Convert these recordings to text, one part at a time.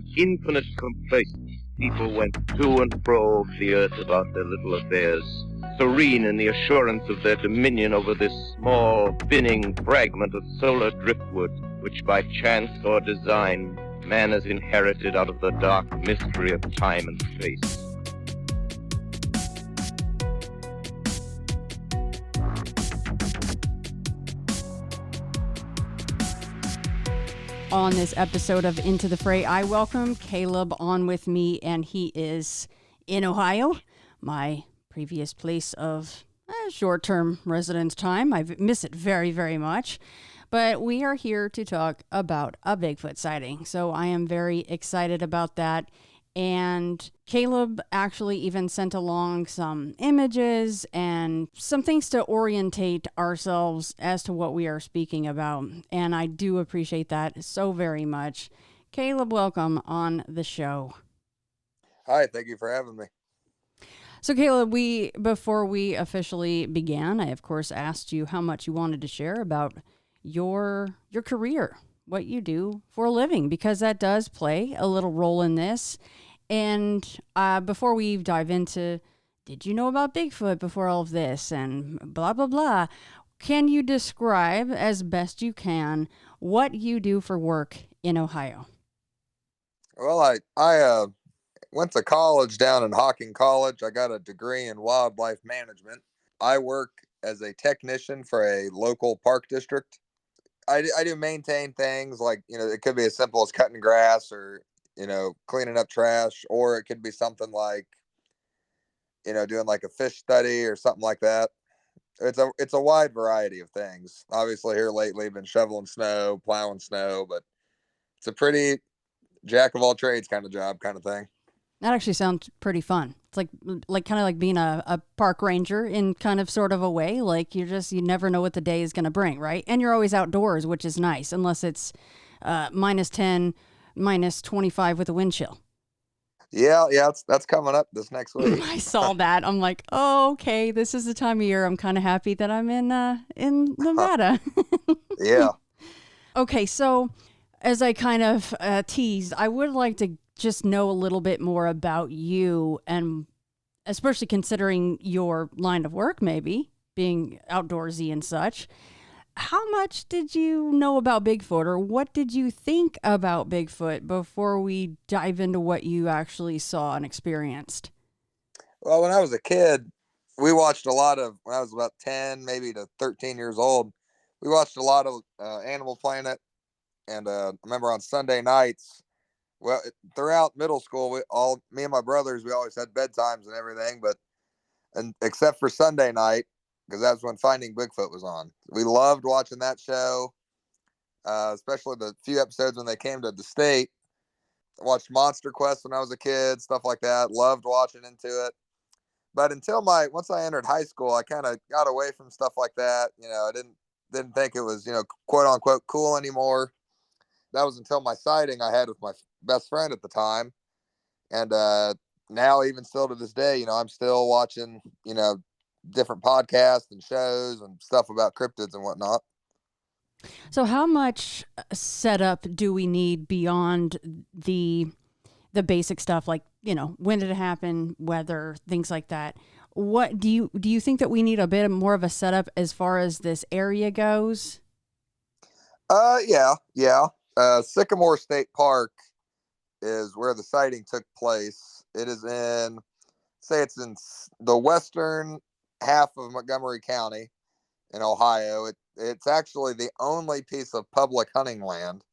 With infinite complacence, people went to and fro over the earth about their little affairs, serene in the assurance of their dominion over this small, spinning fragment of solar driftwood, which by chance or design man has inherited out of the dark mystery of time and space. On this episode of Into the Fray, I welcome Caleb on with me, and he is in Ohio, my previous place of short-term residence time. I miss it very, very much. But we are here to talk about a Bigfoot sighting, so I am very excited about that. And Caleb actually even sent along some images and some things to orientate ourselves as to what we are speaking about. And I do appreciate that so very much. Caleb, welcome on the show. Hi, thank you for having me. So Caleb, before we officially began, I of course asked you how much you wanted to share about your career, what you do for a living, because that does play a little role in this. And before we dive into, did you know about Bigfoot before all of this and blah, blah, blah, can you describe as best you can what you do for work in Ohio? Well, I went to college down in Hocking College. I got a degree in wildlife management. I work as a technician for a local park district. I do maintain things like, it could be as simple as cutting grass or, cleaning up trash, or it could be something like, doing like a fish study or something like that. It's a wide variety of things. Obviously here lately been shoveling snow, plowing snow, but it's a pretty jack of all trades kind of job kind of thing. That actually sounds pretty fun. It's like kind of like being a park ranger in kind of sort of a way. Like you never know what the day is going to bring, right? And you're always outdoors, which is nice, unless it's minus 10, minus 25 with a wind chill. Yeah, that's coming up this next week. I saw that. I'm like, oh, okay, this is the time of year. I'm kind of happy that I'm in Nevada. Yeah. Okay, so as I kind of teased, I would like to just know a little bit more about you, and especially considering your line of work, maybe being outdoorsy and such. How much did you know about Bigfoot, or what did you think about Bigfoot before we dive into what you actually saw and experienced? Well, when I was a kid, we watched a lot of, when I was about 10, maybe to 13 years old, we watched a lot of Animal Planet. And I remember on Sunday nights, well, throughout middle school, me and my brothers, we always had bedtimes and everything, and except for Sunday night, because that's when Finding Bigfoot was on. We loved watching that show, especially the few episodes when they came to the state. I watched Monster Quest when I was a kid, stuff like that. Loved watching into it. But once I entered high school, I kind of got away from stuff like that. I didn't think it was, quote unquote cool anymore. That was until my sighting I had with my best friend at the time. And now, even still to this day, I'm still watching, different podcasts and shows and stuff about cryptids and whatnot. So how much setup do we need beyond the basic stuff, like, when did it happen, weather, things like that? What do you think that we need a bit more of a setup as far as this area goes? Yeah. Sycamore State Park is where the sighting took place. It is it's in the western half of Montgomery County in Ohio. It's actually the only piece of public hunting land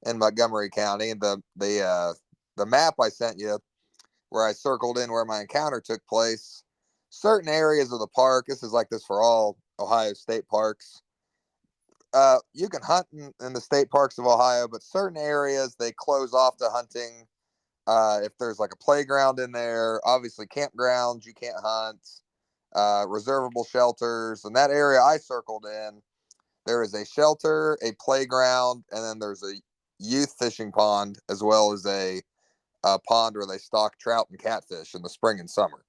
in Montgomery County. The map I sent you, where I circled in where my encounter took place, certain areas of the park, this is like this for all Ohio state parks. You can hunt in the state parks of Ohio, but certain areas they close off to hunting. If there's like a playground in there, obviously campgrounds, you can't hunt, reservable shelters. And that area I circled in, there is a shelter, a playground, and then there's a youth fishing pond, as well as a pond where they stock trout and catfish in the spring and summer.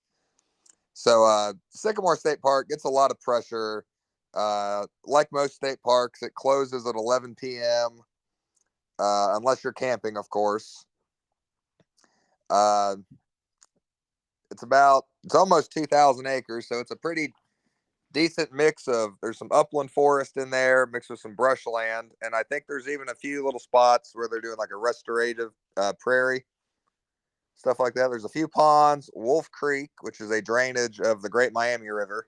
So Sycamore State Park gets a lot of pressure. Like most state parks, it closes at 11 p.m. Unless you're camping, of course. Uh, it's almost 2,000 acres, so it's a pretty decent mix of. There's some upland forest in there, mixed with some brush land, and I think there's even a few little spots where they're doing like a restorative prairie stuff like that. There's a few ponds. Wolf Creek, which is a drainage of the Great Miami River,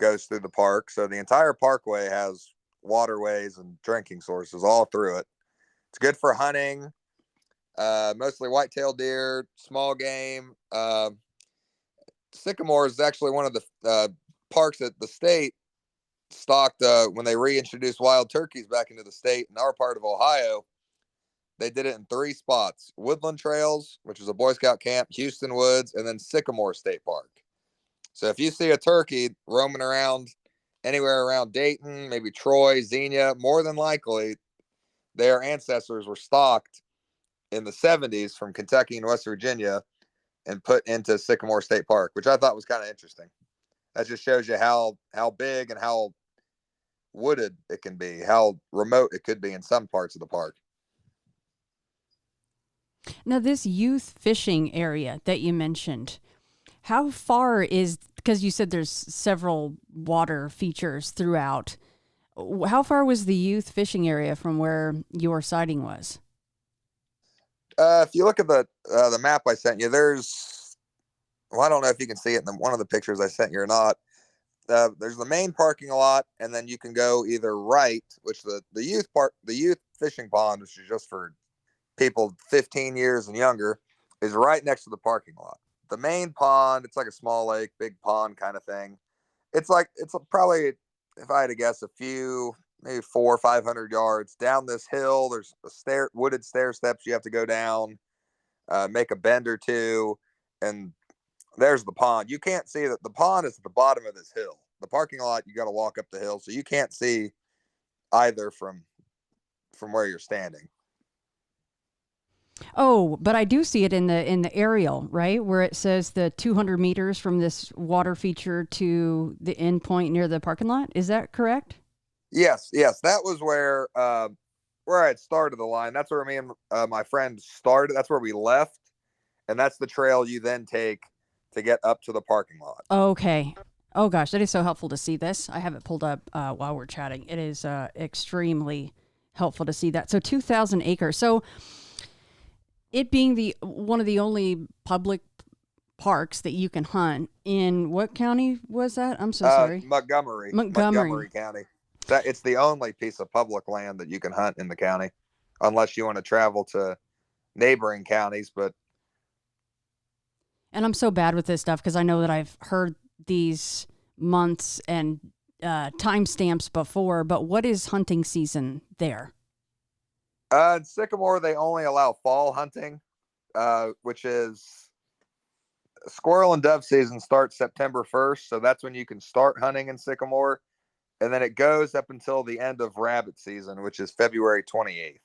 goes through the park. So the entire parkway has waterways and drinking sources all through it. It's good for hunting, mostly white-tailed deer, small game. Sycamore is actually one of the parks that the state stocked when they reintroduced wild turkeys back into the state in our part of Ohio. They did it in 3 spots: Woodland Trails, which is a Boy Scout camp, Houston Woods, and then Sycamore State Park. So if you see a turkey roaming around anywhere around Dayton, maybe Troy, Xenia, more than likely their ancestors were stalked in the 70s from Kentucky and West Virginia and put into Sycamore State Park, which I thought was kind of interesting. That just shows you how big and how wooded it can be, how remote it could be in some parts of the park. Now, this youth fishing area that you mentioned, how far is, because you said there's several water features throughout, how far was the youth fishing area from where your sighting was? If you look at the map I sent you, I don't know if you can see it in one of the pictures I sent you or not. There's the main parking lot, and then you can go either right, which the youth fishing pond, which is just for people 15 years and younger, is right next to the parking lot. The main pond, it's like a small lake, big pond kind of thing. It's probably, if I had to guess, a few, maybe 400 or 500 yards down this hill. There's wooded stair steps you have to go down, make a bend or two, and there's the pond. You can't see that the pond is at the bottom of this hill. The parking lot, you got to walk up the hill, so you can't see either from where you're standing. Oh, but I do see it in the aerial, right, where it says the 200 meters from this water feature to the end point near the parking lot. Is that correct? Yes, that was where I had started the line. That's where me and my friend started. That's where we left, and that's the trail you then take to get up to the parking lot. Okay. Oh gosh, that is so helpful to see this. I have it pulled up while we're chatting. It is extremely helpful to see that. So 2,000 acres. So it being the one of the only public parks that you can hunt in, what county was that? I'm so sorry. Montgomery County. It's the only piece of public land that you can hunt in the county, unless you want to travel to neighboring counties. And I'm so bad with this stuff because I know that I've heard these months and timestamps before. But what is hunting season there? In Sycamore, they only allow fall hunting, which is squirrel and dove season starts September 1st. So that's when you can start hunting in Sycamore. And then it goes up until the end of rabbit season, which is February 28th.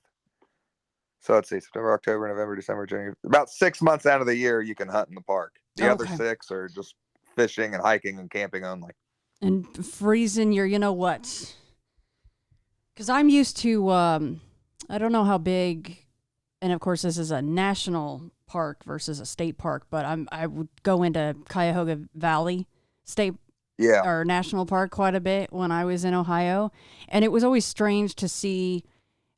So let's see, September, October, November, December, January. About 6 months out of the year, you can hunt in the park. The other 6 are just fishing and hiking and camping only. And freezing your, you know what? Because I'm used to, I don't know how big, and of course this is a national park versus a state park, but I would go into Cuyahoga Valley State or National Park quite a bit when I was in Ohio, and it was always strange to see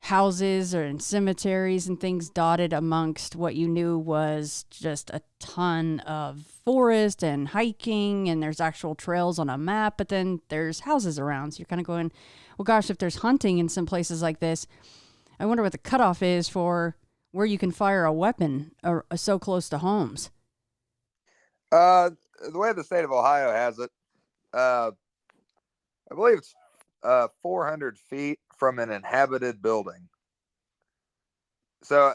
houses or in cemeteries and things dotted amongst what you knew was just a ton of forest and hiking, and there's actual trails on a map, but then there's houses around. So you're kind of going, well, gosh, if there's hunting in some places like this, I wonder what the cutoff is for where you can fire a weapon or so close to homes. The way the state of Ohio has it, I believe it's 400 feet from an inhabited building. So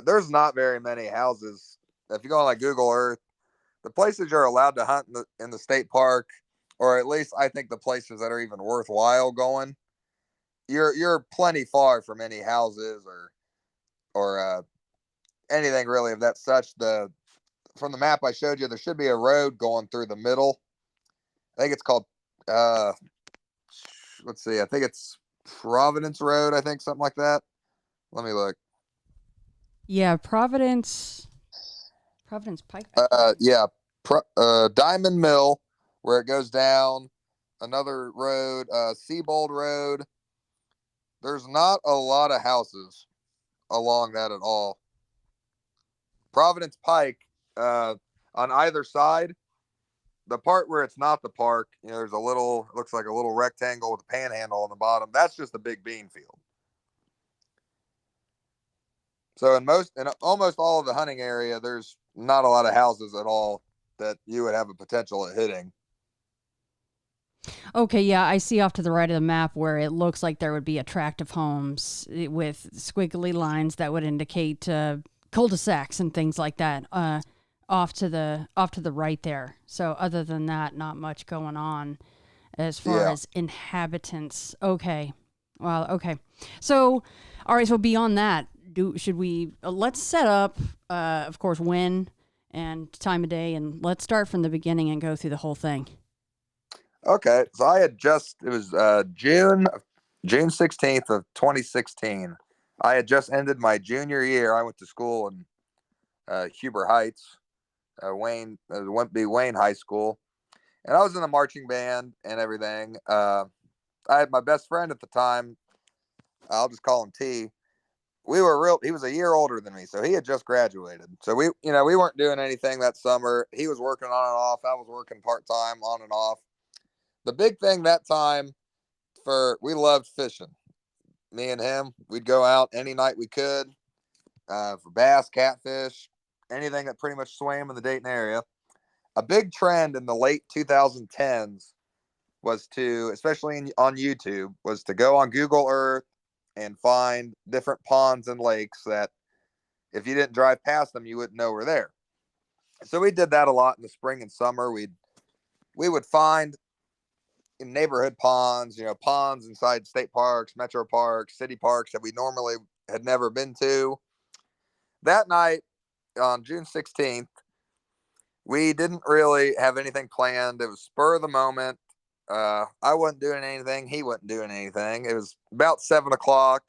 there's not very many houses. If you go on like Google Earth, the places you're allowed to hunt in the state park, or at least I think the places that are even worthwhile going, you're plenty far from any houses or anything really of that such. From the map I showed you, there should be a road going through the middle. I think it's called let's see, I think it's Providence Road, I think, something like that. Let me look. Yeah, Providence. Providence Pike. Yeah, Diamond Mill, where it goes down another road, Seabold Road. There's not a lot of houses along that at all. Providence Pike, on either side, the part where it's not the park, there's a little, looks like a little rectangle with a panhandle on the bottom. That's just a big bean field. So in almost all of the hunting area, there's not a lot of houses at all that you would have a potential at hitting. Okay, yeah, I see off to the right of the map where it looks like there would be attractive homes with squiggly lines that would indicate cul-de-sacs and things like that off to the right there. So other than that, not much going on as far as inhabitants. Okay, well, okay. So, all right. So beyond that, should we let's set up, of course, when and time of day, and let's start from the beginning and go through the whole thing. Okay, so it was June 16th of 2016. I had just ended my junior year. I went to school in Huber Heights, Wayne High School, and I was in the marching band and everything. I had my best friend at the time. I'll just call him T. He was a year older than me, so he had just graduated. So we weren't doing anything that summer. He was working on and off. I was working part-time on and off. The big thing that time, we loved fishing. Me and him, we'd go out any night we could for bass, catfish, anything that pretty much swam in the Dayton area. A big trend in the late 2010s was to, especially on YouTube, was to go on Google Earth and find different ponds and lakes that if you didn't drive past them, you wouldn't know were there. So we did that a lot in the spring and summer. We would find in neighborhood ponds, ponds inside state parks, metro parks, city parks that we normally had never been to. That night on June 16th, we didn't really have anything planned. It was spur of the moment. I wasn't doing anything. He wasn't doing anything. It was about 7:00.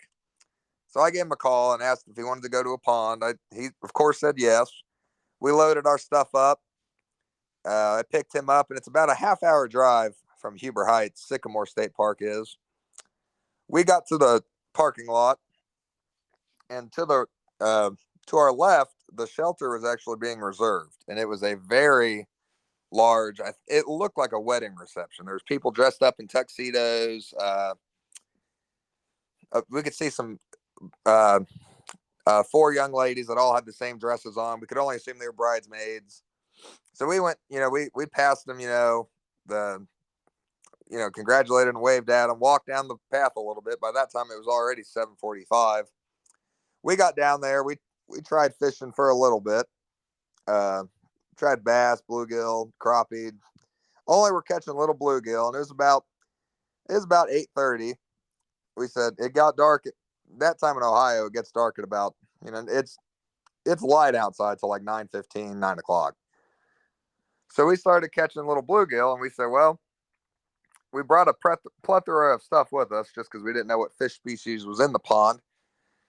So I gave him a call and asked if he wanted to go to a pond. He, of course, said yes. We loaded our stuff up. I picked him up, and it's about a half-hour drive from Huber Heights, Sycamore State Park is. We got to the parking lot, and to our left, the shelter was actually being reserved, and it was a very large. It looked like a wedding reception. There's people dressed up in tuxedos. We could see some 4 young ladies that all had the same dresses on. We could only assume they were bridesmaids. So we went, we passed them, congratulated and waved at them, walked down the path a little bit. By that time, it was already 7:45. We got down there. We tried fishing for a little bit. Tried bass, bluegill, crappie. Only we're catching little bluegill, and it was about 8:30. We said it got dark. That time in Ohio, it gets dark at about, it's light outside till like 9:15, 9:00. So we started catching little bluegill, and we said, well, we brought a plethora of stuff with us just because we didn't know what fish species was in the pond.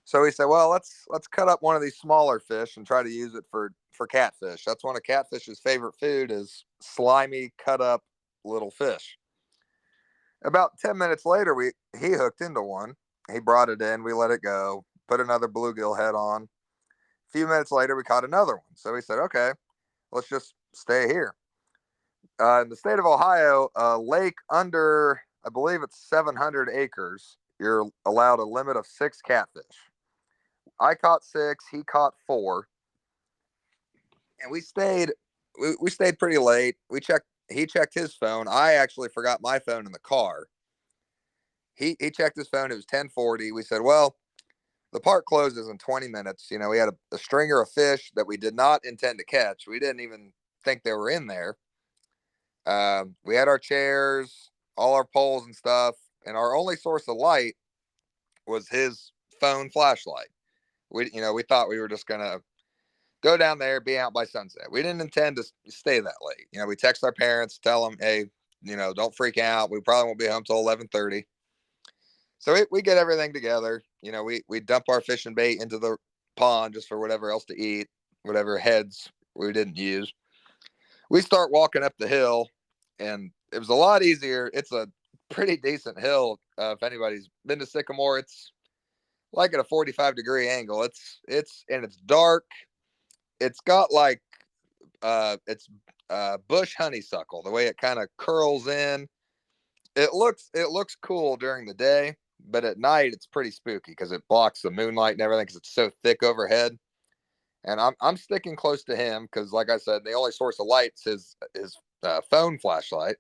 So we said, well, let's cut up one of these smaller fish and try to use it for catfish. That's one of catfish's favorite food is slimy, cut up little fish. About 10 minutes later, he hooked into one. He brought it in. We let it go. Put another bluegill head on. A few minutes later, we caught another one. So we said, okay, let's just stay here. In the state of Ohio, a lake under, I believe it's 700 acres, you're allowed a limit of 6 catfish. I caught 6. He caught 4. And we stayed pretty late. He checked his phone. I actually forgot my phone in the car. He checked his phone. It was 10:40. We said, well, the park closes in 20 minutes. We had a stringer of fish that we did not intend to catch. We didn't even think they were in there. We had our chairs, all our poles and stuff, and our only source of light was his phone flashlight. We thought we were just gonna go down there, be out by sunset. We didn't intend to stay that late. We text our parents, tell them, hey, don't freak out. We probably won't be home till 11:30. So we get everything together. We dump our fishing bait into the pond just for whatever else to eat, whatever heads we didn't use. We start walking up the hill, and it was a lot easier. It's a pretty decent hill. If anybody's been to Sycamore, it's like at a 45-degree angle. It's dark. It's got like it's bush honeysuckle, the way it kind of curls in. It looks cool during the day, but at night it's pretty spooky because it blocks the moonlight and everything because it's so thick overhead. And I'm sticking close to him because, like I said, the only source of light's his phone flashlight.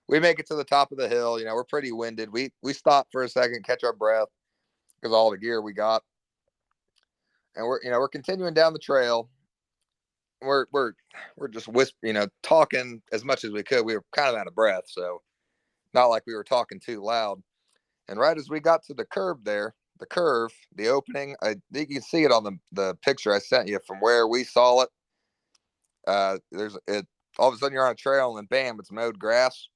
We make it to the top of the hill. We're pretty winded. We stop for a second, catch our breath because all the gear we got, and we're continuing down the trail. We're just talking as much as we could. We were kind of out of breath, so not like we were talking too loud. And right as we got to the curve, the opening, I think you can see it on the picture I sent you from where we saw it. All of a sudden you're on a trail and bam, it's mowed grass.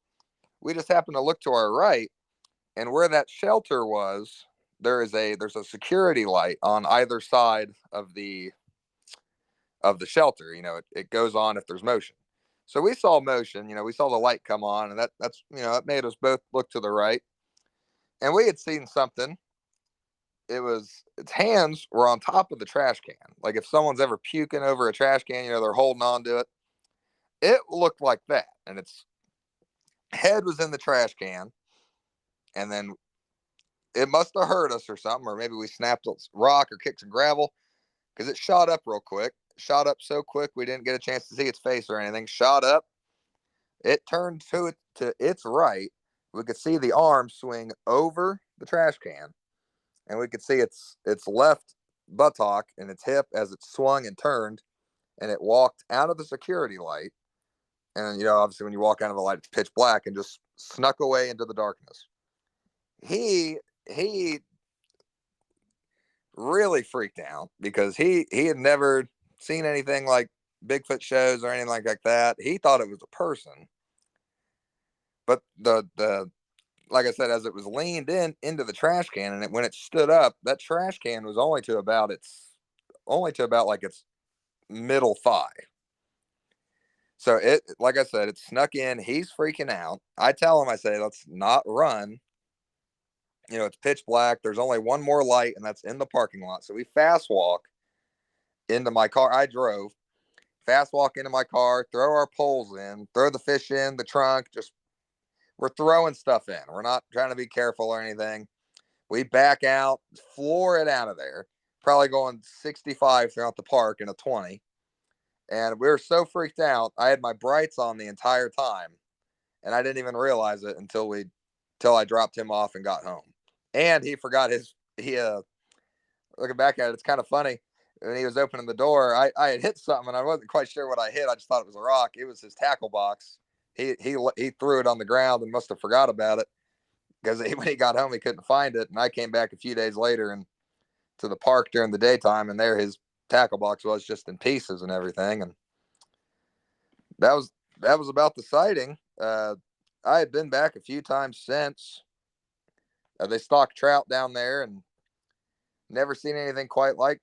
We just happened to look to our right, and where that shelter was, there's a security light on either side of the shelter. It goes on if there's motion. So we saw motion, we saw the light come on, and that's it made us both look to the right. And we had seen something. Its hands were on top of the trash can. Like if someone's ever puking over a trash can, they're holding on to it. It looked like that. And its head was in the trash can. And then it must have hurt us or something, or maybe we snapped a rock or kicked some gravel, because it shot up real quick. Shot up so quick we didn't get a chance to see its face or anything. Shot up. It turned to its right. We could see the arm swing over the trash can, and we could see its left buttock and its hip as it swung and turned, and it walked out of the security light. And obviously when you walk out of the light, it's pitch black, and just snuck away into the darkness. He really freaked out because he had never seen anything like Bigfoot shows or anything like that. He thought it was a person. But the like I said, as it was leaned into the trash can, and when it stood up, that trash can was only to about like its middle thigh. So it, like I said, it snuck in. He's freaking out. I tell him, I say, let's not run. It's pitch black. There's only one more light, and that's in the parking lot. So we fast walk into my car. I drove. Fast walk into my car, throw our poles in, throw the fish in the trunk. We're throwing stuff in. We're not trying to be careful or anything. We back out, floor it out of there, probably going 65 throughout the park in a 20. And we were so freaked out. I had my brights on the entire time, and I didn't even realize it until I dropped him off and got home. And he forgot looking back at it, it's kind of funny. When he was opening the door, I had hit something, and I wasn't quite sure what I hit. I just thought it was a rock. It was his tackle box. He threw it on the ground and must have forgot about it, because when he got home, he couldn't find it. And I came back a few days later and to the park during the daytime, and there his tackle box was, just in pieces and everything. And that was about the sighting. I had been back a few times since. They stock trout down there, and never seen anything quite like,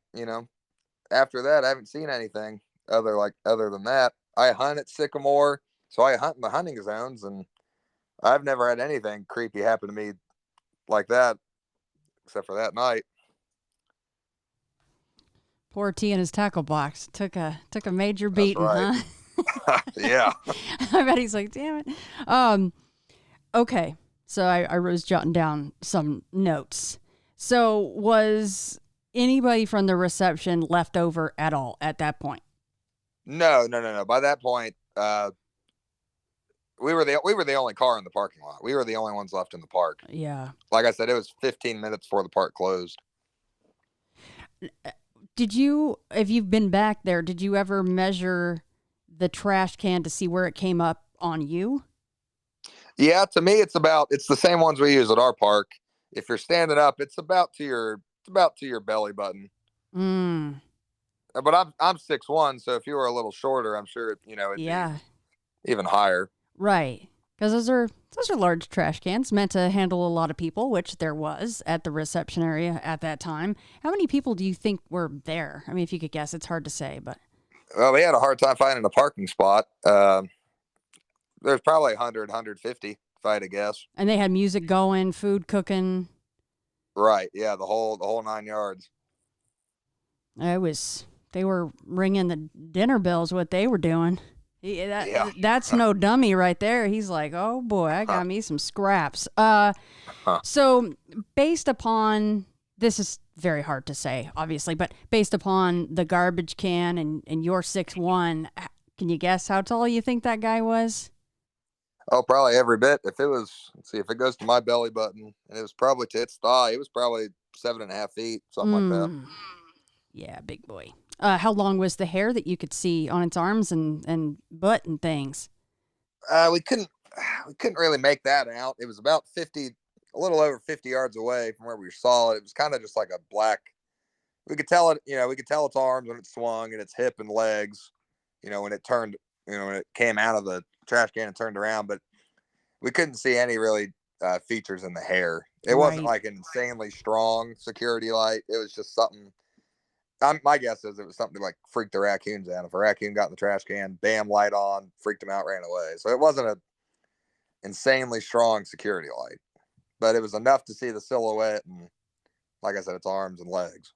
after that, I haven't seen anything other than that. I hunt at Sycamore, so I hunt in the hunting zones, and I've never had anything creepy happen to me like that, except for that night. Poor T and his tackle box took a major beating, right. Huh? Yeah. I bet he's like, damn it. Okay, so I was jotting down some notes. So was anybody from the reception left over at all at that point? No. By that point, we were the only car in the parking lot. We were the only ones left in the park. Yeah. Like I said, it was 15 minutes before the park closed. If you've been back there, did you ever measure the trash can to see where it came up on you? Yeah, to me, it's the same ones we use at our park. If you're standing up, it's about to your belly button. But I'm 6'1", so if you were a little shorter, I'm sure it'd be even higher. Right, because those are large trash cans meant to handle a lot of people, which there was at the reception area at that time. How many people do you think were there? I mean, if you could guess, it's hard to say, but Well, we had a hard time finding a parking spot. There's probably 100, 150, if I had to guess. And they had music going, food cooking. Right. Yeah. The whole 9 yards. They were ringing the dinner bells. What they were doing. Yeah. That's no dummy right there. He's like, oh boy, I Huh. got me some scraps. Huh. So based upon this is very hard to say, obviously, but based upon the garbage can and your 6'1", can you guess how tall you think that guy was? Oh, probably every bit. If it was, let's see, if it goes to my belly button and it was probably to its thigh, it was probably 7.5 feet, something like that. Yeah, big boy. How long was the hair that you could see on its arms and butt and things? We couldn't really make that out. It was about 50, a little over 50 yards away from where we saw it. It was kind of just like a black. We could tell it, we could tell its arms when it swung and its hip and legs, when it turned, when it came out of the trash can and turned around. But we couldn't see any really features in the hair. It wasn't Right. like an insanely strong security light. It was just something. My guess is it was something to like freak the raccoons out. If a raccoon got in the trash can, bam, light on, freaked them out, ran away. So it wasn't a insanely strong security light, but it was enough to see the silhouette and, like I said, its arms and legs.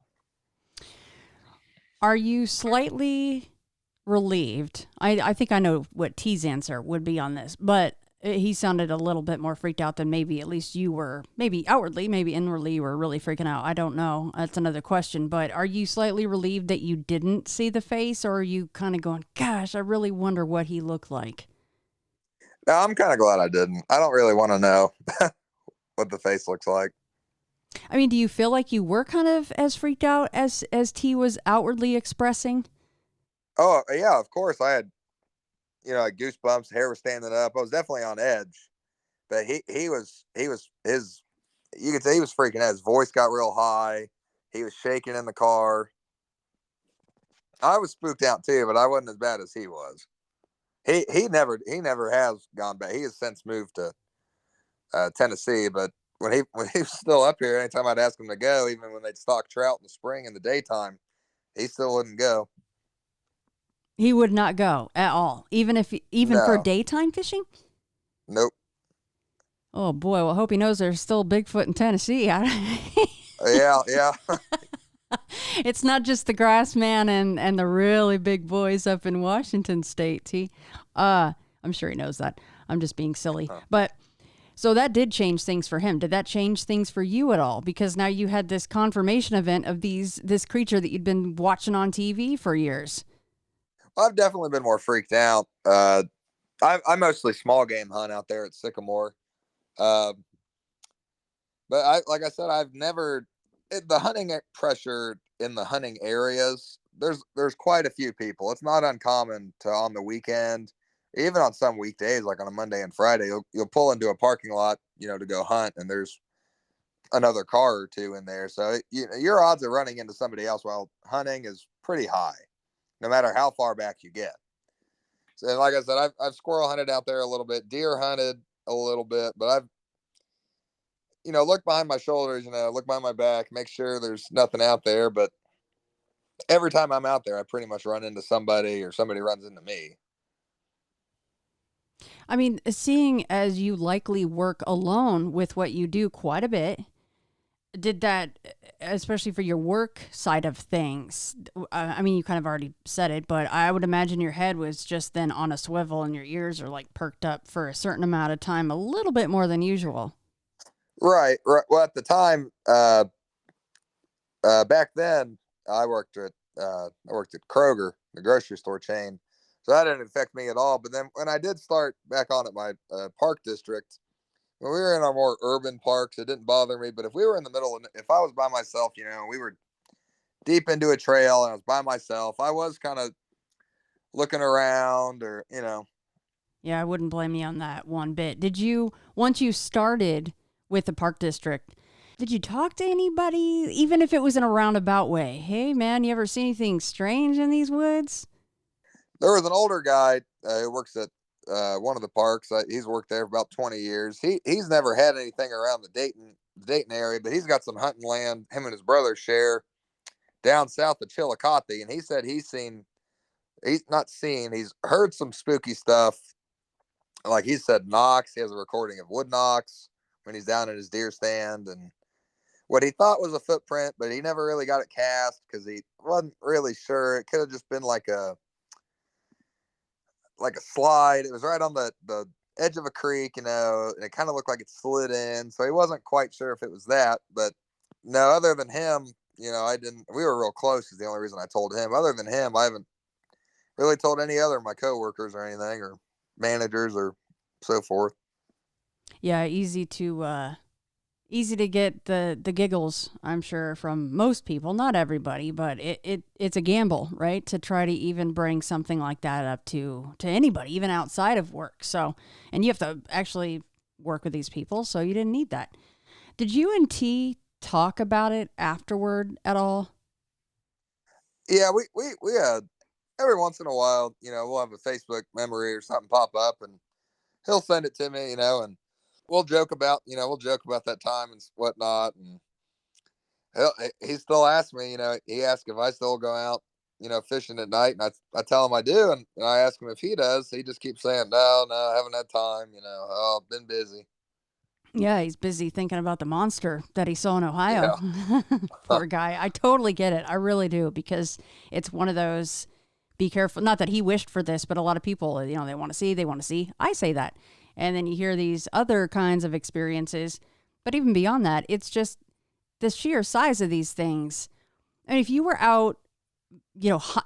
Are you slightly relieved? I think I know what T's answer would be on this, but he sounded a little bit more freaked out than maybe at least you were. Maybe outwardly, maybe inwardly, you were really freaking out. I don't know. That's another question. But are you slightly relieved that you didn't see the face, or are you kind of going, gosh, I really wonder what he looked like? No, I'm kind of glad I didn't. I don't really want to know what the face looks like. I mean, do you feel like you were kind of as freaked out as T was outwardly expressing? Oh yeah, of course. I had like goosebumps. Hair was standing up. I was definitely on edge. But he was his. You could say he was freaking out. His voice got real high. He was shaking in the car. I was spooked out too, but I wasn't as bad as he was. He never has gone back. He has since moved to Tennessee, but when he was still up here, anytime I'd ask him to go, even when they'd stock trout in the spring in the daytime, he still wouldn't go. He would not go at all, even for No, daytime fishing. nope. Oh boy, well, I hope he knows there's still Bigfoot in Tennessee. Yeah, yeah. It's not just the Grassman and the really big boys up in Washington State. I'm sure he knows that. I'm just being silly, Huh. but so that did change things for him. Did that change things for you at all? Because now you had this confirmation event of this creature that you'd been watching on TV for years. I've definitely been more freaked out. I mostly small game hunt out there at Sycamore. Uh, but like I said, I've never the hunting pressure in the hunting areas. There's quite a few people. It's not uncommon to on the weekend, even on some weekdays, like on a Monday and Friday, you'll pull into a parking lot, to go hunt, and there's another car or two in there. So your odds of running into somebody else while hunting is pretty high, no matter how far back you get. So, like I said, I've squirrel hunted out there a little bit, deer hunted a little bit, but I've look behind my shoulders, look behind my back, make sure there's nothing out there. But every time I'm out there, I pretty much run into somebody or somebody runs into me. I mean, seeing as you likely work alone with what you do quite a bit, did that, especially for your work side of things, I mean, you kind of already said it, but I would imagine your head was just then on a swivel and your ears are like perked up for a certain amount of time, a little bit more than usual. Right, right. Well, at the time, back then, I worked at Kroger, the grocery store chain, so that didn't affect me at all. But then when I did start back on at my park district, when we were in our more urban parks, it didn't bother me. But if we were in the middle, and if I was by myself, we were deep into a trail and I was by myself, I was kind of looking around, or. Yeah, I wouldn't blame you on that one bit. Did you, once you started with the park district, did you talk to anybody, even if it was in a roundabout way? Hey, man, you ever see anything strange in these woods? There was an older guy who works at one of the parks. He's worked there for about 20 years. He's never had anything around the Dayton area, but he's got some hunting land. Him and his brother share down south of Chillicothe, and he said he's seen he's not seen, he's heard some spooky stuff. Like he said, knocks. He has a recording of wood knocks when he's down in his deer stand, and what he thought was a footprint, but he never really got it cast because he wasn't really sure. It could have just been like a slide. It was right on the edge of a creek, and it kind of looked like it slid in. So he wasn't quite sure if it was that. But no, other than him, I didn't. We were real close. Is the only reason I told him. Other than him, I haven't really told any other of my coworkers or anything, or managers or so forth. Yeah, easy to get the giggles, I'm sure, from most people, not everybody, but it's a gamble, right? To try to even bring something like that up to anybody, even outside of work. So, and you have to actually work with these people, so you didn't need that. Did you and T talk about it afterward at all? Yeah, we had every once in a while, we'll have a Facebook memory or something pop up, and he'll send it to me, and we'll joke about that time and whatnot, and he still asks me, he asks if I still go out, fishing at night, and I tell him I do, and I ask him if he does. He just keeps saying, no, I haven't had time, oh, been busy. Yeah, he's busy thinking about the monster that he saw in Ohio. Yeah. Poor guy. I totally get it. I really do, because it's one of those, be careful. Not that he wished for this, but a lot of people, they want to see, they want to see. I say that. And then you hear these other kinds of experiences. But even beyond that, it's just the sheer size of these things. And if you were out,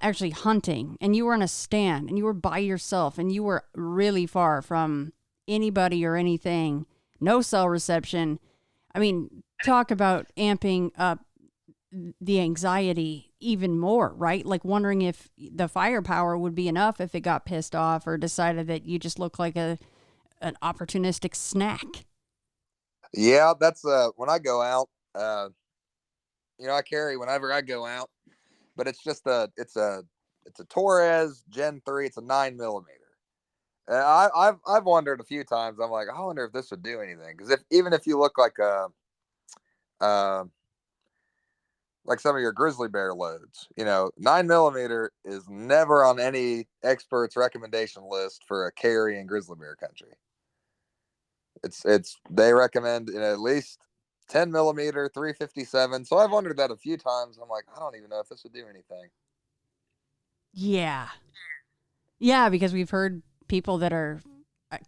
actually hunting, and you were in a stand and you were by yourself and you were really far from anybody or anything, no cell reception. I mean, talk about amping up the anxiety even more, right? Like wondering if the firepower would be enough if it got pissed off or decided that you just look like an opportunistic snack. Yeah, that's when I go out, I carry whenever I go out, but it's a Torres Gen 3. It's a 9 millimeter. I've wondered a few times. I'm like, I wonder if this would do anything, because even if you look uh, like some of your grizzly bear loads, 9 millimeter is never on any expert's recommendation list for a carry in grizzly bear country. It's they recommend at least 10 millimeter, 357. So I've wondered that a few times. I'm like, I don't even know if this would do anything. Yeah. Yeah, because we've heard people that are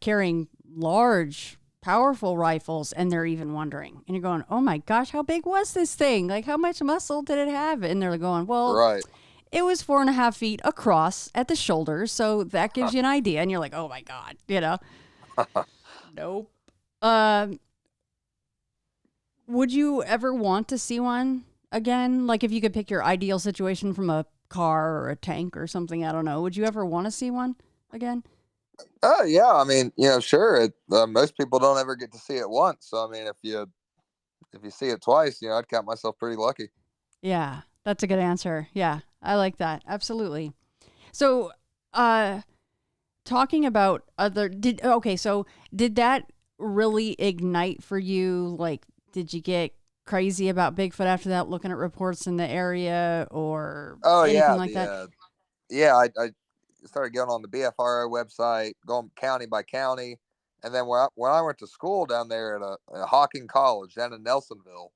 carrying large, powerful rifles, and they're even wondering. And you're going, oh my gosh, how big was this thing? Like, how much muscle did it have? And they're going, well, Right. it was 4.5 feet across at the shoulders. So that gives you an idea. And you're like, oh my God, Nope. Um, would you ever want to see one again? Like, if you could pick your ideal situation from a car or a tank or something, I don't know. Would you ever want to see one again? Oh yeah. I mean, sure. Most people don't ever get to see it once. So I mean, if you see it twice, I'd count myself pretty lucky. Yeah, that's a good answer. Yeah, I like that. Absolutely. So, uh, talking about so did that really ignite for you? Like, did you get crazy about Bigfoot after that, looking at reports in the area or Oh anything yeah. like The that? yeah, I started going on the BFRO website, going county by county, and then when I went to school down there at Hawking College down in Nelsonville,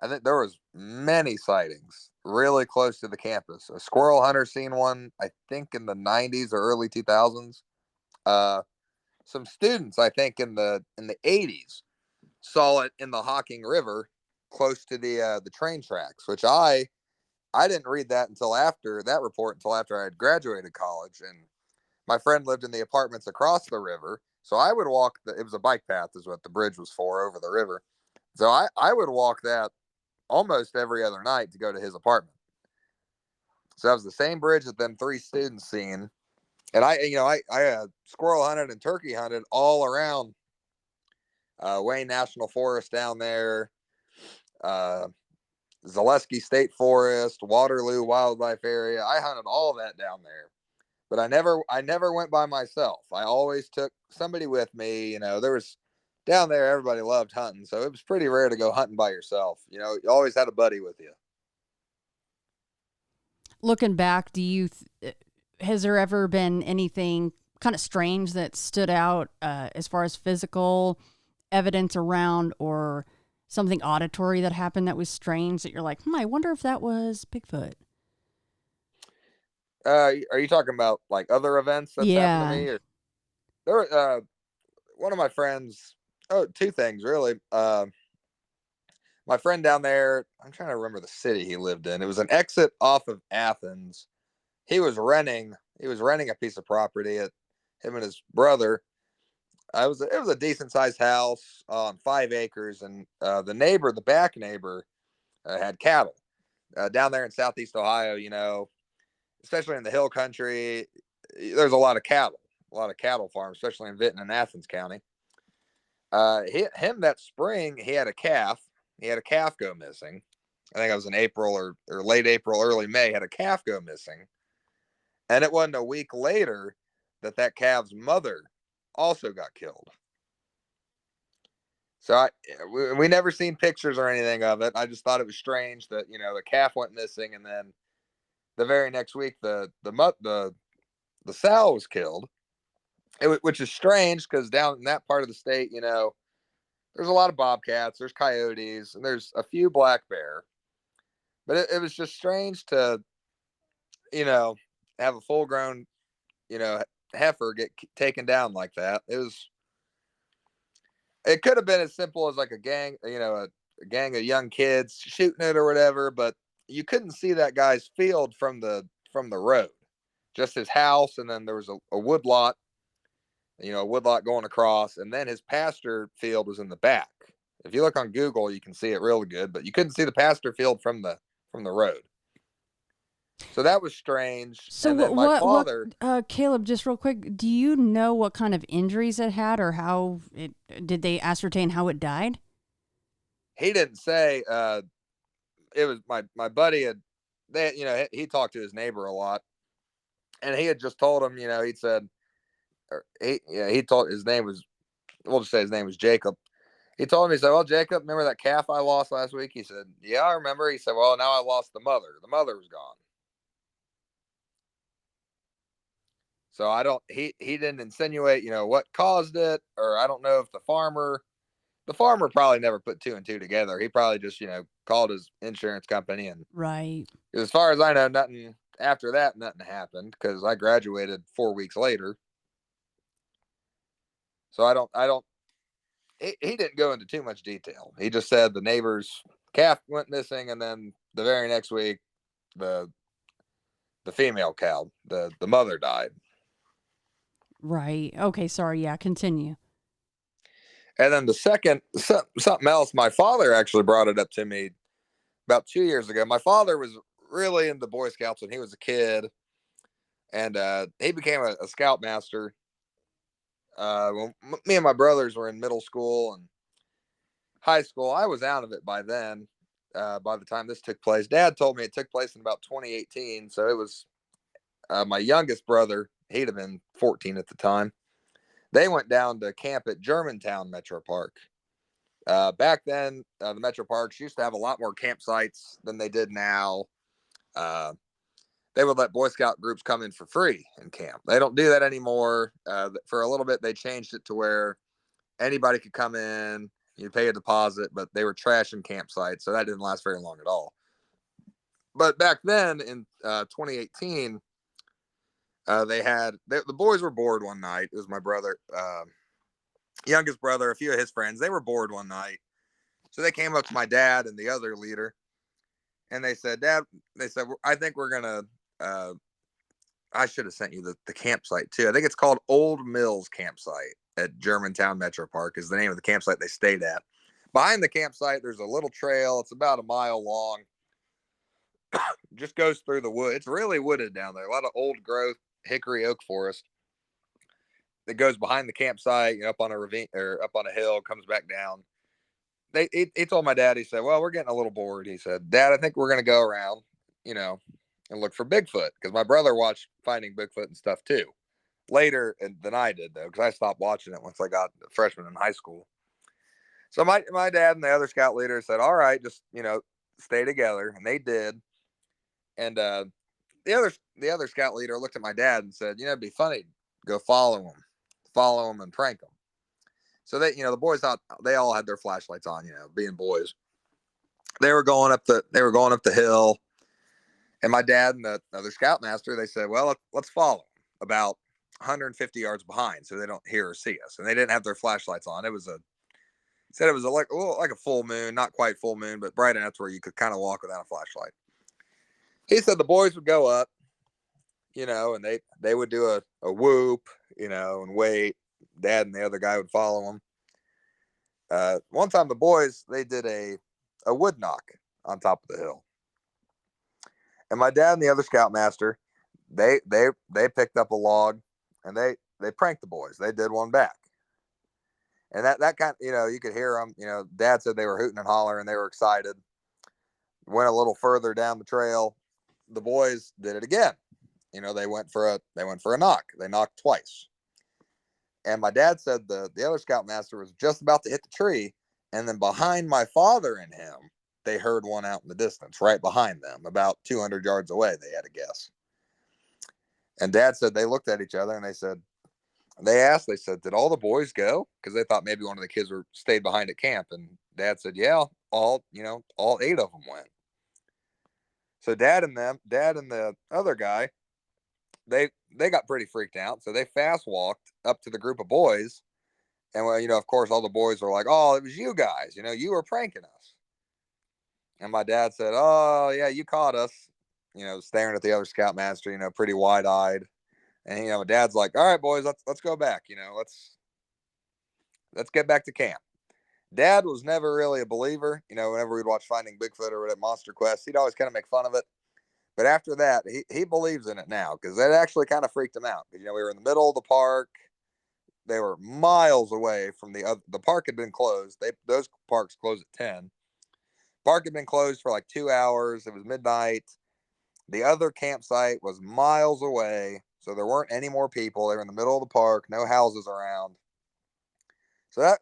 I think there was many sightings really close to the campus. A squirrel hunter seen one, I think, in the 90s or early 2000s. Uh, some students, I think, in the 80s, saw it in the Hawking River, close to the train tracks. Which I didn't read that until after that report, until after I had graduated college, and my friend lived in the apartments across the river. So I would walk. It was a bike path, is what the bridge was for, over the river. So I would walk that almost every other night to go to his apartment. So that was the same bridge that them three students seen. And I squirrel hunted and turkey hunted all around Wayne National Forest down there, uh, Zaleski State Forest, Waterloo Wildlife Area. I hunted all that down there, but I never went by myself. I always took somebody with me. There was down there, everybody loved hunting, so it was pretty rare to go hunting by yourself. You always had a buddy with you. Looking back, do you has there ever been anything kind of strange that stood out as far as physical evidence around, or something auditory that happened that was strange that you're like, I wonder if that was Bigfoot? Are you talking about like other events that's happened to Yeah. me? Or there, one of my friends. Oh, two things really. My friend down there. I'm trying to remember the city he lived in. It was an exit off of Athens. He was renting. He was renting a piece of property at him and his brother. It was a decent sized house on 5 acres, and the neighbor, the back neighbor, had cattle down there in southeast Ohio. Especially in the hill country, there's a lot of cattle farms, especially in Vinton and Athens County. Him that spring, he had a calf. He had a calf go missing. I think it was in April or late April, early May. Had a calf go missing, and it wasn't a week later that calf's mother also got killed. So we never seen pictures or anything of it. I just thought it was strange that the calf went missing, and then the very next week the sow was killed. Which is strange because down in that part of the state, there's a lot of bobcats, there's coyotes, and there's a few black bear. But it was just strange to you know have a full grown you know heifer get taken down like that. It could have been as simple as like a gang, a gang of young kids shooting it or whatever, but you couldn't see that guy's field from the road, just his house, and then there was a wood lot, a wood lot going across, and then his pasture field was in the back. If you look on Google, you can see it really good, but you couldn't see the pasture field from the road. So that was strange. So And then my father, Caleb, just real quick, do you know what kind of injuries it had, or did they ascertain how it died? he didn't say. It was my buddy had. He talked to his neighbor a lot, and he had just told him. He'd said, or he told his name was. We'll just say his name was Jacob. He told him, he said, "Well, Jacob, remember that calf I lost last week?" He said, "Yeah, I remember." He said, "Well, now I lost the mother. The mother was gone." So I don't. He didn't insinuate, what caused it, or I don't know if the farmer probably never put two and two together. He probably just, called his insurance company, and Right. as far as I know, nothing after that, nothing happened because I graduated 4 weeks later. So I don't. He didn't go into too much detail. He just said the neighbor's calf went missing, and then the very next week, the the female cow, the mother died. Right. Okay. Sorry. Yeah. Continue. And then the second, something else, my father actually brought it up to me about 2 years ago. My father was really into Boy Scouts when he was a kid, and he became a scoutmaster when me and my brothers were in middle school and high school. I was out of it by then. By the time this took place, Dad told me it took place in about 2018. So it was my youngest brother. He'd have been 14 at the time. They went down to camp at Germantown Metro Park. Back then, the metro parks used to have a lot more campsites than they did now. Uh, they would let Boy Scout groups come in for free and camp. They don't do that anymore. For a little bit, they changed it to where anybody could come in, you pay a deposit, but they were trashing campsites, so that didn't last very long at all. But back then in 2018, the boys were bored one night. It was my brother, youngest brother, a few of his friends. They were bored one night. So they came up to my dad and the other leader, and they said, "Dad," they said, "I think we're gonna." I should have sent you the campsite too. I think it's called Old Mills Campsite at Germantown Metro Park is the name of the campsite they stayed at. Behind the campsite, there's a little trail. It's about a mile long. Just goes through the wood. It's really wooded down there. A lot of old growth hickory oak forest that goes behind the campsite, up on a ravine or up on a hill, comes back down. He told my dad, he said, "Well, we're getting a little bored." He said, "Dad, I think we're going to go around, and look for Bigfoot." Because my brother watched Finding Bigfoot and stuff too. Later than I did, though, because I stopped watching it once I got a freshman in high school. So my dad and the other scout leader said, "All right, just, stay together." And they did. And the other scout leader looked at my dad and said, it'd be funny, go follow them and prank them. So they, the boys thought they all had their flashlights on, being boys. They were going up the hill, and my dad and the other scoutmaster, they said, well, let's follow them about 150 yards behind so they don't hear or see us. And they didn't have their flashlights on. It was like a full moon, not quite full moon, but bright enough where you could kind of walk without a flashlight. He said the boys would go up, and they would do a whoop, and wait. Dad and the other guy would follow them. One time the boys, they did a wood knock on top of the hill. And my dad and the other scoutmaster, they picked up a log and they pranked the boys. They did one back. And that kind of, you could hear them, Dad said they were hooting and hollering, they were excited. Went a little further down the trail. The boys did it again. They went for a knock. They knocked twice. And my dad said the other scoutmaster was just about to hit the tree. And then behind my father and him, they heard one out in the distance, right behind them, about 200 yards away, they had a guess. And Dad said they looked at each other and they said, did all the boys go? Because they thought maybe one of the kids stayed behind at camp. And Dad said, yeah, all 8 of them went. So Dad and the other guy, they got pretty freaked out. So they fast walked up to the group of boys. And well, of course, all the boys were like, oh, it was you guys, you were pranking us. And my dad said, oh yeah, you caught us, staring at the other scoutmaster, pretty wide eyed. And, my dad's like, all right, boys, let's go back, let's get back to camp. Dad was never really a believer, whenever we'd watch Finding Bigfoot or at Monster Quest, he'd always kind of make fun of it. But after that, he believes in it now because that actually kind of freaked him out. We were in the middle of the park. They were miles away from the park had been closed. Those parks closed at 10. Park had been closed for like 2 hours. It was midnight. The other campsite was miles away, so there weren't any more people. They were in the middle of the park, no houses around. So that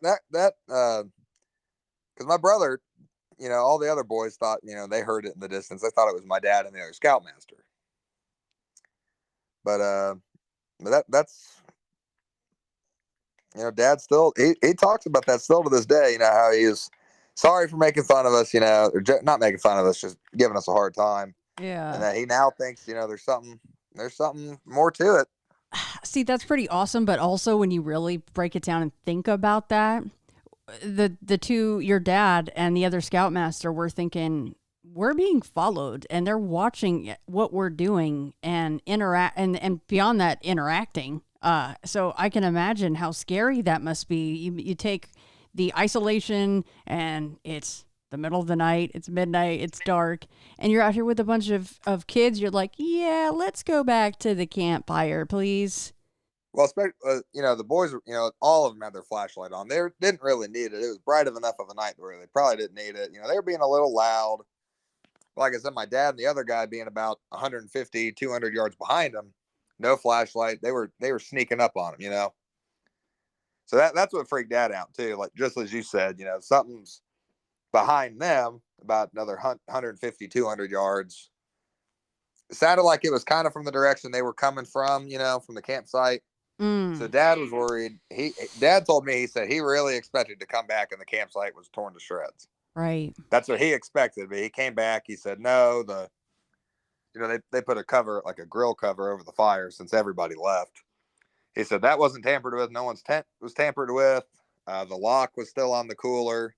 because my brother, all the other boys thought, they heard it in the distance. They thought it was my dad and the other scoutmaster. But that's Dad still he talks about that still to this day. How he is sorry for making fun of us. Or not making fun of us, just giving us a hard time. Yeah. And that he now thinks, there's something more to it. See, that's pretty awesome. But also, when you really break it down and think about that, the two, your dad and the other scoutmaster, were thinking we're being followed, and they're watching what we're doing and interact, and beyond that, interacting. So I can imagine how scary that must be. You take the isolation, and it's the middle of the night, it's midnight, it's dark, and you're out here with a bunch of kids. You're like, yeah, let's go back to the campfire, please. Well, the boys, all of them had their flashlight on. They didn't really need it. It was bright enough of a night where they probably didn't need it. They were being a little loud. Like I said, my dad and the other guy being about 150, 200 yards behind them, no flashlight. They were sneaking up on them, So that's what freaked Dad out too. Like, just as you said, something's behind them about another 150, 200 yards. It sounded like it was kind of from the direction they were coming from, from the campsite. So Dad was worried. Dad told me, he said he really expected to come back and the campsite was torn to shreds. Right. That's what he expected. But he came back. He said, no, they put a cover, like a grill cover over the fire since everybody left. He said that wasn't tampered with. No one's was tampered with. The lock was still on the cooler.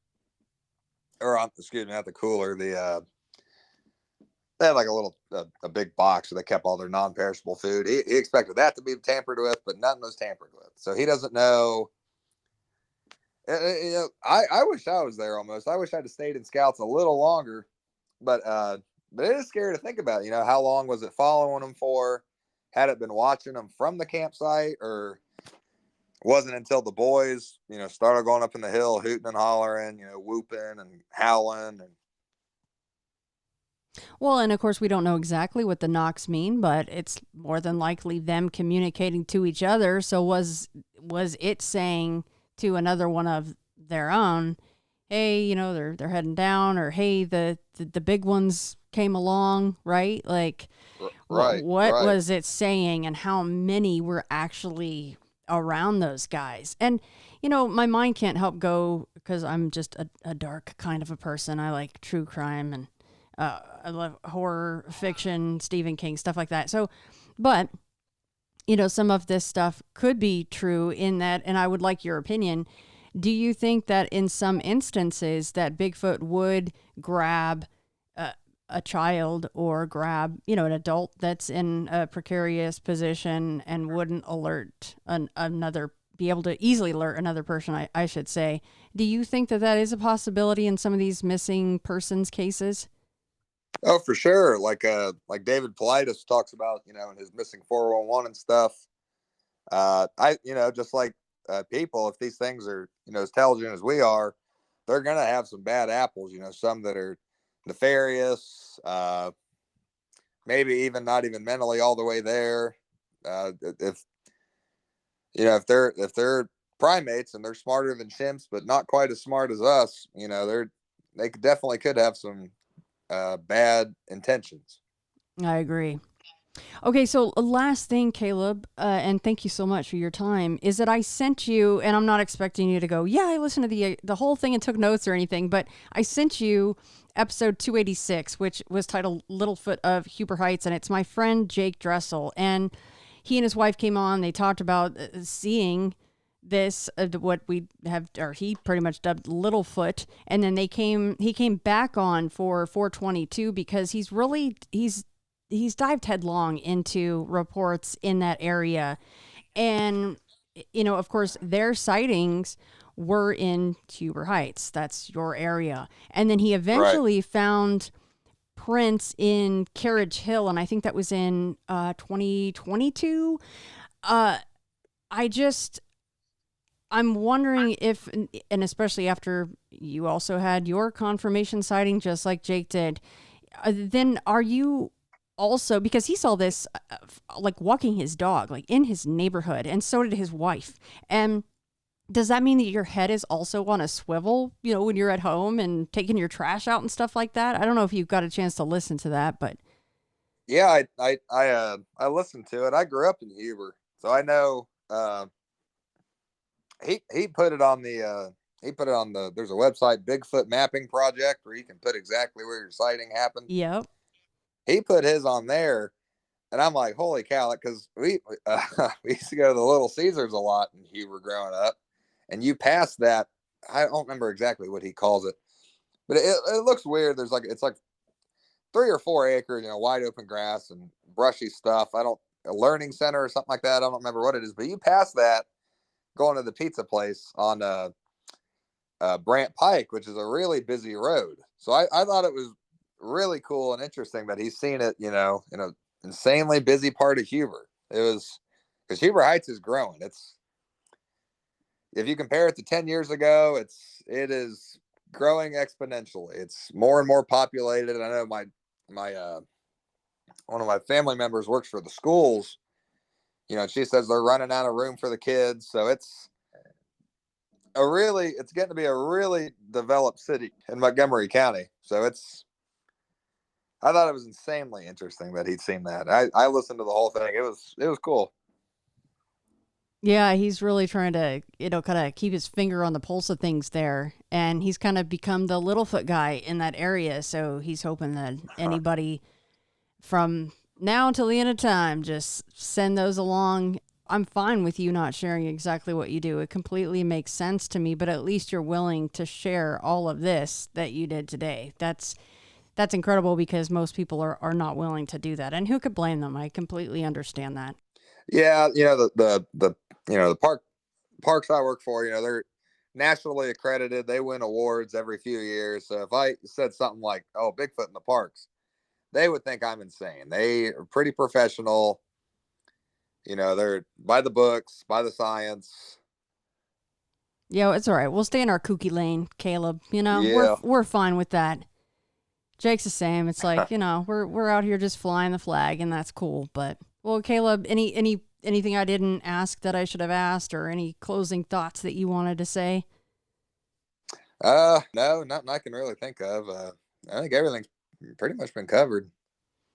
Not the cooler. They had like a big box where they kept all their non-perishable food. He expected that to be tampered with, but nothing was tampered with. So he doesn't know. I wish I was there almost. I wish I'd have stayed in Scouts a little longer, but it is scary to think about. How long was it following them for? Had it been watching them from the campsite, or wasn't until the boys, started going up in the hill, hooting and hollering, whooping and howling and. Well, and of course, we don't know exactly what the knocks mean, but it's more than likely them communicating to each other. So was it saying to another one of their own, hey, they're heading down, or hey, the big ones came along, right? Like, Right, What right. was it saying, and how many were actually around those guys? And, my mind can't help go, because I'm just a dark kind of a person. I like true crime, and I love horror fiction, Stephen King, stuff like that. So, but, some of this stuff could be true in that, and I would like your opinion. Do you think that in some instances that Bigfoot would grab a child, or grab, an adult that's in a precarious position, and wouldn't alert another, be able to easily alert another person, I should say? Do you think that that is a possibility in some of these missing persons cases? Oh, for sure. Like David Politis talks about, in his missing 411 and stuff. Just like people, if these things are, as intelligent as we are, they're gonna have some bad apples. Some that are nefarious, maybe even not even mentally all the way there. If if they're primates and they're smarter than chimps, but not quite as smart as us, they definitely could have some bad intentions. I agree. Okay, so last thing, Caleb, and thank you so much for your time, is that I sent you, and I'm not expecting you to go, yeah, I listened to the whole thing and took notes or anything, but I sent you episode 286, which was titled Littlefoot of Huber Heights, and it's my friend Jake Dressel, and he and his wife came on. They talked about seeing this, what we have, or he pretty much dubbed Littlefoot, and then he came back on for 422 because he's dived headlong into reports in that area. And, of course, their sightings were in Huber Heights. That's your area. And then he Right. eventually found prints in Carriage Hill, and I think that was in 2022. Uh, I just, I'm wondering if, and especially after you also had your confirmation sighting, just like Jake did, then are you also, because he saw this like walking his dog, like in his neighborhood, and so did his wife. And does that mean that your head is also on a swivel, when you're at home and taking your trash out and stuff like that? I don't know if you've got a chance to listen to that, but Yeah, I listened to it. I grew up in Huber, so I know. He put it on the there's a website, Bigfoot Mapping Project, where you can put exactly where your sighting happened. yep. He put his on there, and I'm like, holy cow! Because we used to go to the Little Caesars a lot in Huber growing up, and you pass that. I don't remember exactly what he calls it, but it looks weird. It's like 3 or 4 acres, wide open grass and brushy stuff. I don't A learning center or something like that. I don't remember what it is, but you pass that going to the pizza place on Brant Pike, which is a really busy road. So I thought it was really cool and interesting that he's seen it, in a insanely busy part of Huber. It was because Huber Heights is growing. It's If you compare it to 10 years ago, it is growing exponentially. It's more and more populated. And I know my one of my family members works for the schools. She says they're running out of room for the kids. So it's getting to be a really developed city in Montgomery County. So I thought it was insanely interesting that he'd seen that. I listened to the whole thing. It was cool. Yeah, he's really trying to, kind of keep his finger on the pulse of things there. And he's kind of become the Littlefoot guy in that area. So he's hoping that anybody from now until the end of time, just send those along. I'm fine with you not sharing exactly what you do. It completely makes sense to me, but at least you're willing to share all of this that you did today. That's incredible, because most people are not willing to do that. And who could blame them? I completely understand that. Yeah, the parks I work for, they're nationally accredited. They win awards every few years. So if I said something like, "Oh, Bigfoot in the parks," they would think I'm insane. They are pretty professional. They're by the books, by the science. Yeah, it's all right. We'll stay in our kooky lane, Caleb. Yeah. We're fine with that. Jake's the same. It's like, we're out here just flying the flag, and that's cool. But well, Caleb, anything I didn't ask that I should have asked, or any closing thoughts that you wanted to say? No, nothing I can really think of. I think everything's pretty much been covered.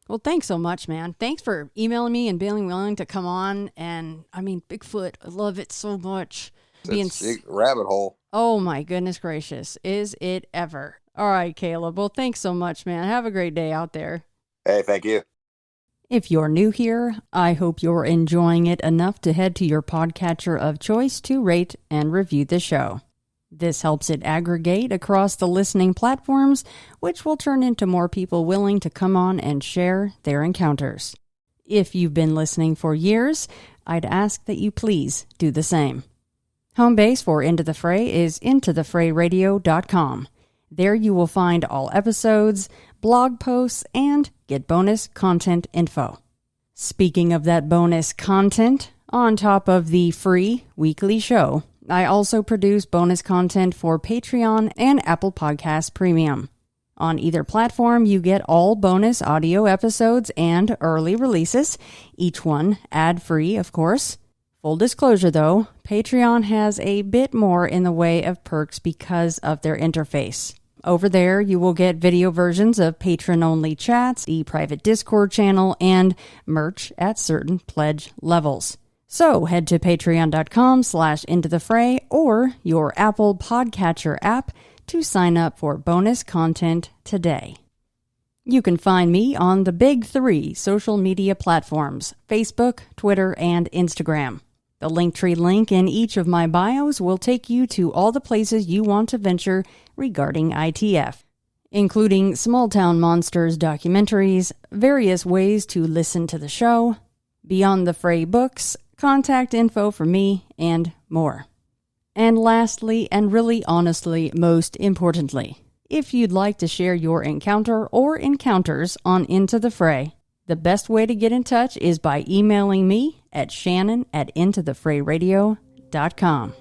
Well, thanks so much, man. Thanks for emailing me and being willing to come on. And I mean, Bigfoot, I love it so much. It's a rabbit hole. Oh my goodness gracious. Is it ever? All right, Caleb. Well, thanks so much, man. Have a great day out there. Hey, thank you. If you're new here, I hope you're enjoying it enough to head to your podcatcher of choice to rate and review the show. This helps it aggregate across the listening platforms, which will turn into more people willing to come on and share their encounters. If you've been listening for years, I'd ask that you please do the same. Home base for Into the Fray is intothefrayradio.com. There you will find all episodes, blog posts, and get bonus content info. Speaking of that bonus content, on top of the free weekly show, I also produce bonus content for Patreon and Apple Podcast Premium. On either platform, you get all bonus audio episodes and early releases, each one ad-free, of course. Full disclosure, though, Patreon has a bit more in the way of perks because of their interface. Over there, you will get video versions of patron-only chats, the private Discord channel, and merch at certain pledge levels. So head to patreon.com/intothefray or your Apple Podcatcher app to sign up for bonus content today. You can find me on the big three social media platforms, Facebook, Twitter, and Instagram. The Linktree link in each of my bios will take you to all the places you want to venture regarding ITF, including Small Town Monsters documentaries, various ways to listen to the show, Beyond the Fray books, contact info for me, and more. And lastly, and really honestly, most importantly, if you'd like to share your encounter or encounters on Into the Fray, the best way to get in touch is by emailing me at shannon@intothefrayradio.com.